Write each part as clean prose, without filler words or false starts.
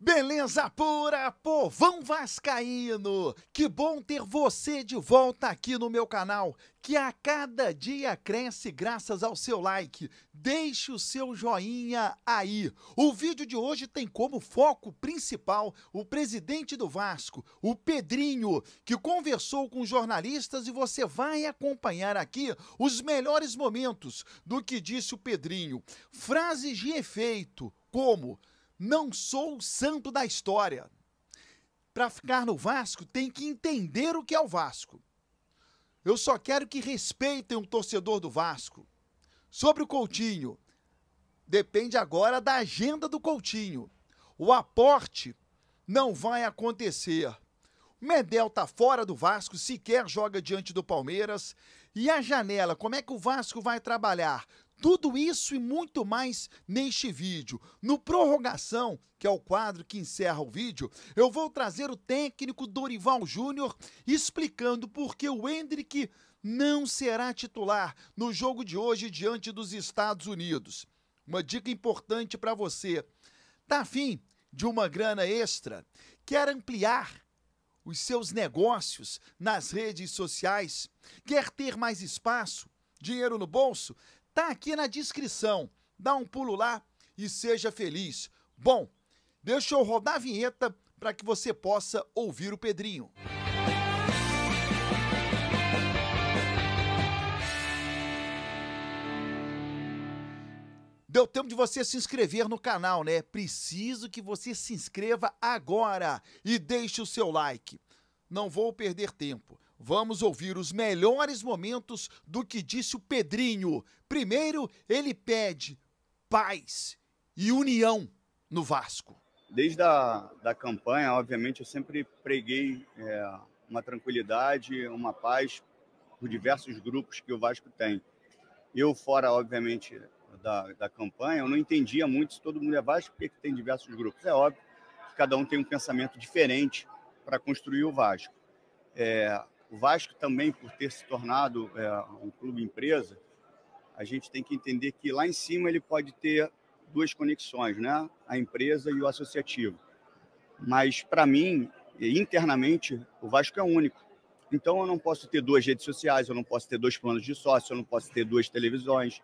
Beleza pura, povão vascaíno! Que bom ter você de volta aqui no meu canal, que a cada dia cresce graças ao seu like. Deixe o seu joinha aí. O vídeo de hoje tem como foco principal o presidente do Vasco, o Pedrinho, que conversou com jornalistas e você vai acompanhar aqui os melhores momentos do que disse o Pedrinho. Frases de efeito, como: não sou o santo da história. Para ficar no Vasco, tem que entender o que é o Vasco. Eu só quero que respeitem o torcedor do Vasco. Sobre o Coutinho, depende agora da agenda do Coutinho. O aporte não vai acontecer. O Medel tá fora do Vasco, sequer joga diante do Palmeiras. E a janela, como é que o Vasco vai trabalhar? Tudo isso e muito mais neste vídeo. No Prorrogação, que é o quadro que encerra o vídeo, eu vou trazer o técnico Dorival Júnior explicando por que o Endrick não será titular no jogo de hoje diante dos Estados Unidos. Uma dica importante para você. Tá afim de uma grana extra? Quer ampliar os seus negócios nas redes sociais? Quer ter mais espaço? Dinheiro no bolso? Tá aqui na descrição. Dá um pulo lá e seja feliz. Bom, deixa eu rodar a vinheta para que você possa ouvir o Pedrinho. Deu tempo de você se inscrever no canal, né? Preciso que você se inscreva agora e deixe o seu like. Não vou perder tempo. Vamos ouvir os melhores momentos do que disse o Pedrinho. Primeiro, ele pede paz e união no Vasco. Desde a campanha, obviamente, eu sempre preguei uma tranquilidade, uma paz por diversos grupos que o Vasco tem. Eu, fora, obviamente, da campanha, eu não entendia muito se todo mundo é Vasco, porque tem diversos grupos. É óbvio que cada um tem um pensamento diferente para construir o Vasco. O Vasco também, por ter se tornado um clube empresa, a gente tem que entender que lá em cima ele pode ter duas conexões, né? A empresa e o associativo. Mas, para mim, internamente, o Vasco é único. Então, eu não posso ter duas redes sociais, eu não posso ter dois planos de sócio, eu não posso ter duas televisões.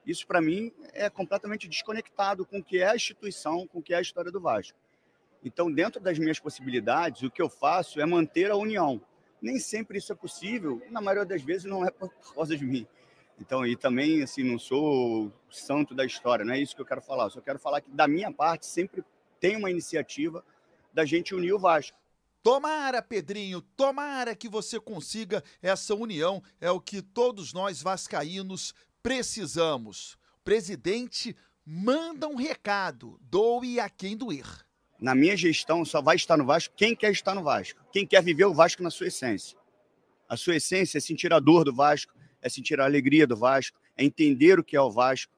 Isso, para mim, é completamente desconectado com o que é a instituição, com o que é a história do Vasco. Então, dentro das minhas possibilidades, o que eu faço é manter a união. Nem sempre isso é possível, na maioria das vezes não é por causa de mim. Então, e também, assim, não sou o santo da história, não é isso que eu quero falar. Eu só quero falar que, da minha parte, sempre tem uma iniciativa da gente unir o Vasco. Tomara, Pedrinho, tomara que você consiga essa união. É o que todos nós vascaínos precisamos. O presidente manda um recado, doe a quem doer. Na minha gestão, só vai estar no Vasco quem quer estar no Vasco. Quem quer viver o Vasco na sua essência. A sua essência é sentir a dor do Vasco, é sentir a alegria do Vasco, é entender o que é o Vasco.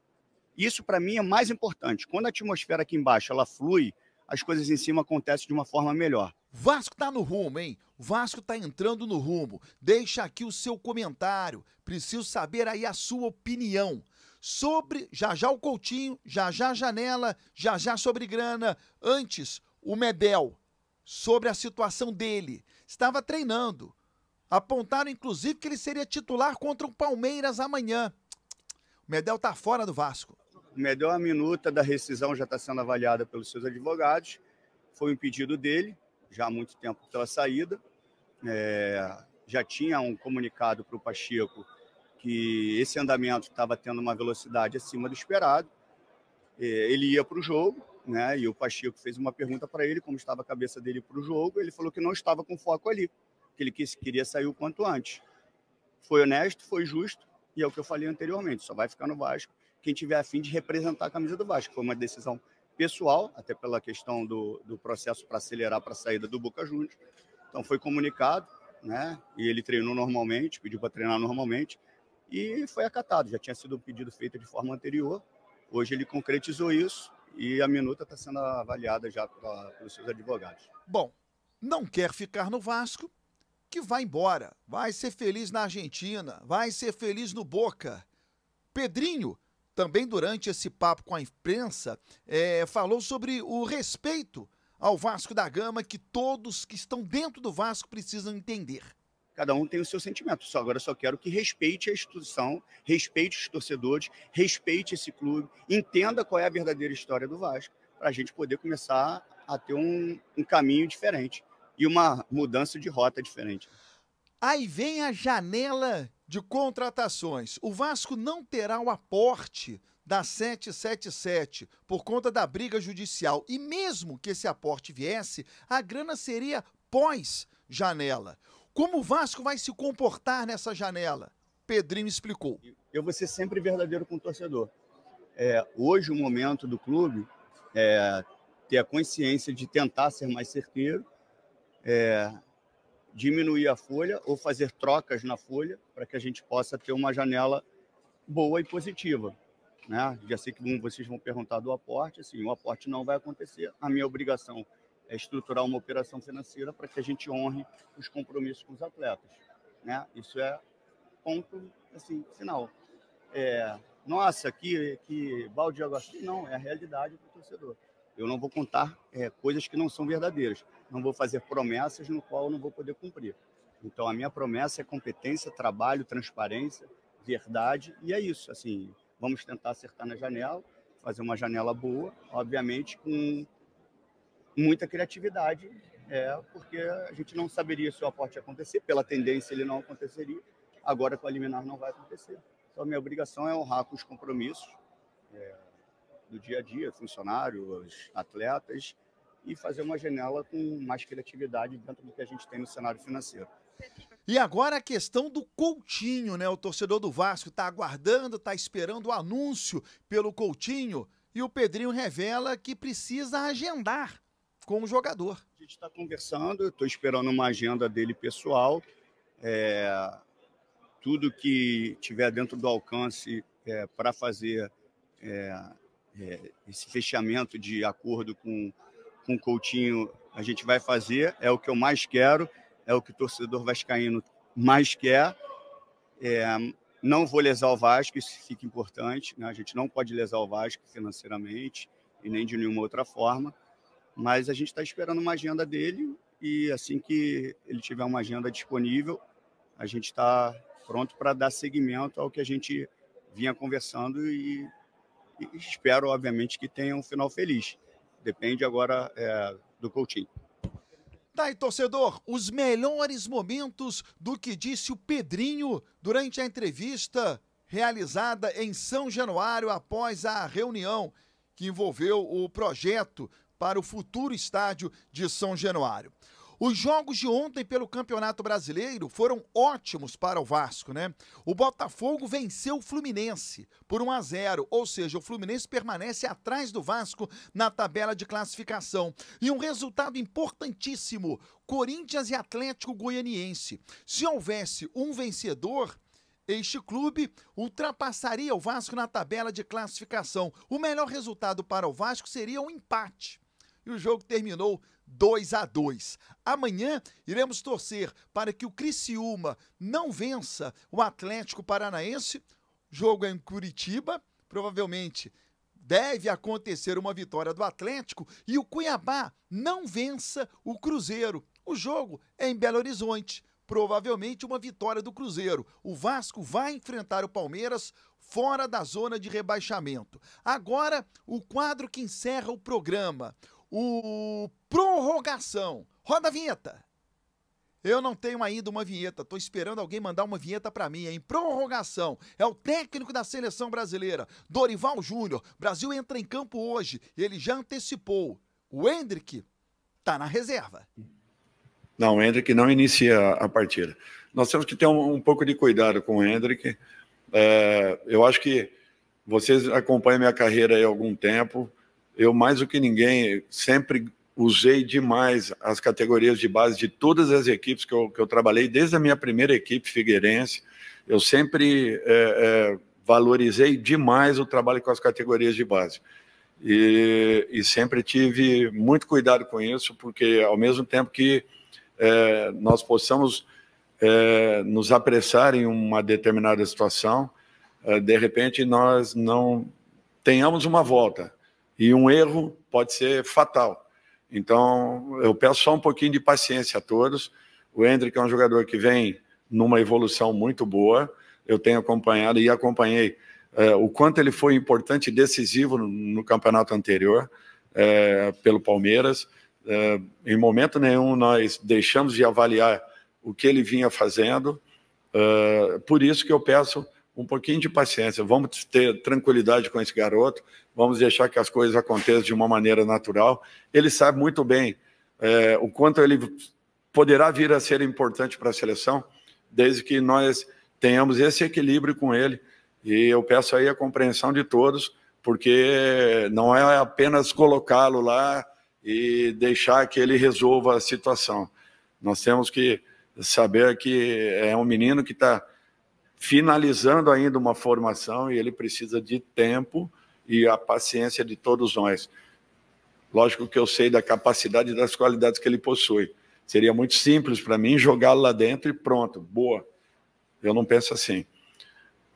Isso, para mim, é mais importante. Quando a atmosfera aqui embaixo ela flui, as coisas em cima acontecem de uma forma melhor. Vasco tá no rumo, hein? O Vasco tá entrando no rumo. Deixa aqui o seu comentário. Preciso saber aí a sua opinião sobre já o Coutinho, já a janela, já sobre grana. Antes, o Medel, sobre a situação dele. Estava treinando. Apontaram, inclusive, que ele seria titular contra o Palmeiras amanhã. O Medel tá fora do Vasco. O Medel, a minuta da rescisão já está sendo avaliada pelos seus advogados. Foi um pedido dele, já há muito tempo pela saída. Já tinha um comunicado para o Pacheco que esse andamento estava tendo uma velocidade acima do esperado. Ele ia para o jogo, né? E o Pacheco fez uma pergunta para ele, como estava a cabeça dele para o jogo. Ele falou que não estava com foco ali, que ele queria sair o quanto antes. Foi honesto, foi justo, e é o que eu falei anteriormente, só vai ficar no Vasco quem tiver a fim de representar a camisa do Vasco. Foi uma decisão pessoal, até pela questão do processo para acelerar para a saída do Boca Juniors. Então foi comunicado, né? E ele treinou normalmente, pediu para treinar normalmente, e foi acatado. Já tinha sido um pedido feito de forma anterior, hoje ele concretizou isso, e a minuta está sendo avaliada já pelos seus advogados. Bom, não quer ficar no Vasco, que vai embora. Vai ser feliz na Argentina, vai ser feliz no Boca. Pedrinho, também durante esse papo com a imprensa, falou sobre o respeito ao Vasco da Gama que todos que estão dentro do Vasco precisam entender? Cada um tem o seu sentimento. Agora eu só quero que respeite a instituição, respeite os torcedores, respeite esse clube, entenda qual é a verdadeira história do Vasco, para a gente poder começar a ter um caminho diferente e uma mudança de rota diferente. Aí vem a janela de contratações. O Vasco não terá o aporte da 777 por conta da briga judicial. E mesmo que esse aporte viesse, a grana seria pós-janela. Como o Vasco vai se comportar nessa janela? Pedrinho explicou. Eu vou ser sempre verdadeiro com o torcedor. Hoje o momento do clube é ter a consciência de tentar ser mais certeiro, diminuir a folha ou fazer trocas na folha para que a gente possa ter uma janela boa e positiva. Né? Já sei que vocês vão perguntar do aporte, assim, o aporte não vai acontecer. A minha obrigação é estruturar uma operação financeira para que a gente honre os compromissos com os atletas. Né? Isso é ponto assim, final. Nossa, que balde de água fria. Não, é a realidade do torcedor. Eu não vou contar coisas que não são verdadeiras. Não vou fazer promessas no qual eu não vou poder cumprir. Então, a minha promessa é competência, trabalho, transparência, verdade, e é isso. Assim, vamos tentar acertar na janela, fazer uma janela boa, obviamente com muita criatividade, porque a gente não saberia se o aporte ia acontecer, pela tendência ele não aconteceria, agora com a liminar não vai acontecer. Então, a minha obrigação é honrar com os compromissos do dia a dia, funcionários, atletas, e fazer uma janela com mais criatividade dentro do que a gente tem no cenário financeiro. E agora a questão do Coutinho, né? O torcedor do Vasco está aguardando, está esperando o anúncio pelo Coutinho, e o Pedrinho revela que precisa agendar com o jogador. A gente está conversando, estou esperando uma agenda dele pessoal, tudo que tiver dentro do alcance para fazer esse fechamento de acordo com o Coutinho, a gente vai fazer, é o que eu mais quero, é o que o torcedor vascaíno mais quer. Não vou lesar o Vasco, isso fica importante, né? A gente não pode lesar o Vasco financeiramente e nem de nenhuma outra forma, mas a gente está esperando uma agenda dele e assim que ele tiver uma agenda disponível, a gente está pronto para dar seguimento ao que a gente vinha conversando e espero, obviamente, que tenha um final feliz. Depende agora do Coutinho. Tá aí, torcedor, os melhores momentos do que disse o Pedrinho durante a entrevista realizada em São Januário após a reunião que envolveu o projeto para o futuro estádio de São Januário. Os jogos de ontem pelo Campeonato Brasileiro foram ótimos para o Vasco, né? O Botafogo venceu o Fluminense por 1-0, ou seja, o Fluminense permanece atrás do Vasco na tabela de classificação. E um resultado importantíssimo, Corinthians e Atlético Goianiense. Se houvesse um vencedor, este clube ultrapassaria o Vasco na tabela de classificação. O melhor resultado para o Vasco seria um empate. E o jogo terminou 2-2. Amanhã iremos torcer para que o Criciúma não vença o Atlético Paranaense. Jogo é em Curitiba, provavelmente deve acontecer uma vitória do Atlético e o Cuiabá não vença o Cruzeiro. O jogo é em Belo Horizonte, provavelmente uma vitória do Cruzeiro. O Vasco vai enfrentar o Palmeiras fora da zona de rebaixamento. Agora, o quadro que encerra o programa. O prorrogação. Roda a vinheta. Eu não tenho ainda uma vinheta, tô esperando alguém mandar uma vinheta pra mim, hein? Prorrogação. É o técnico da seleção brasileira, Dorival Júnior. Brasil entra em campo hoje, ele já antecipou. O Endrick tá na reserva. Não, o Endrick não inicia a partida. Nós temos que ter um pouco de cuidado com o Endrick. Eu acho que vocês acompanham minha carreira aí há algum tempo. Eu, mais do que ninguém, sempre usei demais as categorias de base de todas as equipes que eu trabalhei, desde a minha primeira equipe, Figueirense. Eu sempre valorizei demais o trabalho com as categorias de base. E sempre tive muito cuidado com isso, porque ao mesmo tempo que nós possamos nos apressar em uma determinada situação, de repente nós não tenhamos uma volta. E um erro pode ser fatal. Então, eu peço só um pouquinho de paciência a todos. O Endrick é um jogador que vem numa evolução muito boa. Eu tenho acompanhado e acompanhei o quanto ele foi importante e decisivo no campeonato anterior pelo Palmeiras. Em momento nenhum nós deixamos de avaliar o que ele vinha fazendo. Por isso que eu peço um pouquinho de paciência. Vamos ter tranquilidade com esse garoto, vamos deixar que as coisas aconteçam de uma maneira natural. Ele sabe muito bem o quanto ele poderá vir a ser importante para a seleção, desde que nós tenhamos esse equilíbrio com ele. E eu peço aí a compreensão de todos, porque não é apenas colocá-lo lá e deixar que ele resolva a situação. Nós temos que saber que é um menino que está finalizando ainda uma formação e ele precisa de tempo e a paciência de todos nós. Lógico que eu sei da capacidade e das qualidades que ele possui. Seria muito simples para mim jogá-lo lá dentro e pronto, boa. Eu não penso assim.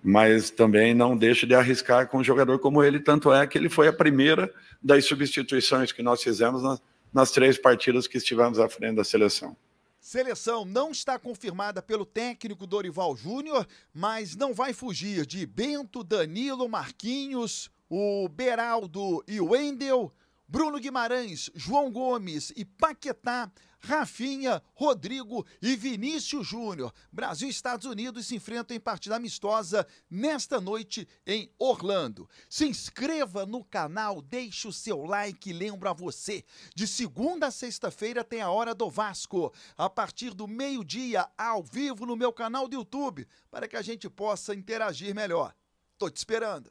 Mas também não deixo de arriscar com um jogador como ele, tanto é que ele foi a primeira das substituições que nós fizemos nas 3 partidas que estivemos à frente da seleção. Seleção não está confirmada pelo técnico Dorival Júnior, mas não vai fugir de Bento, Danilo, Marquinhos, o Beraldo e o Wendel, Bruno Guimarães, João Gomes e Paquetá, Rafinha, Rodrigo e Vinícius Júnior. Brasil e Estados Unidos se enfrentam em partida amistosa nesta noite em Orlando. Se inscreva no canal, deixe o seu like. Lembro a você, de segunda a sexta-feira tem a Hora do Vasco, a partir do meio-dia, ao vivo no meu canal do YouTube, para que a gente possa interagir melhor. Tô te esperando.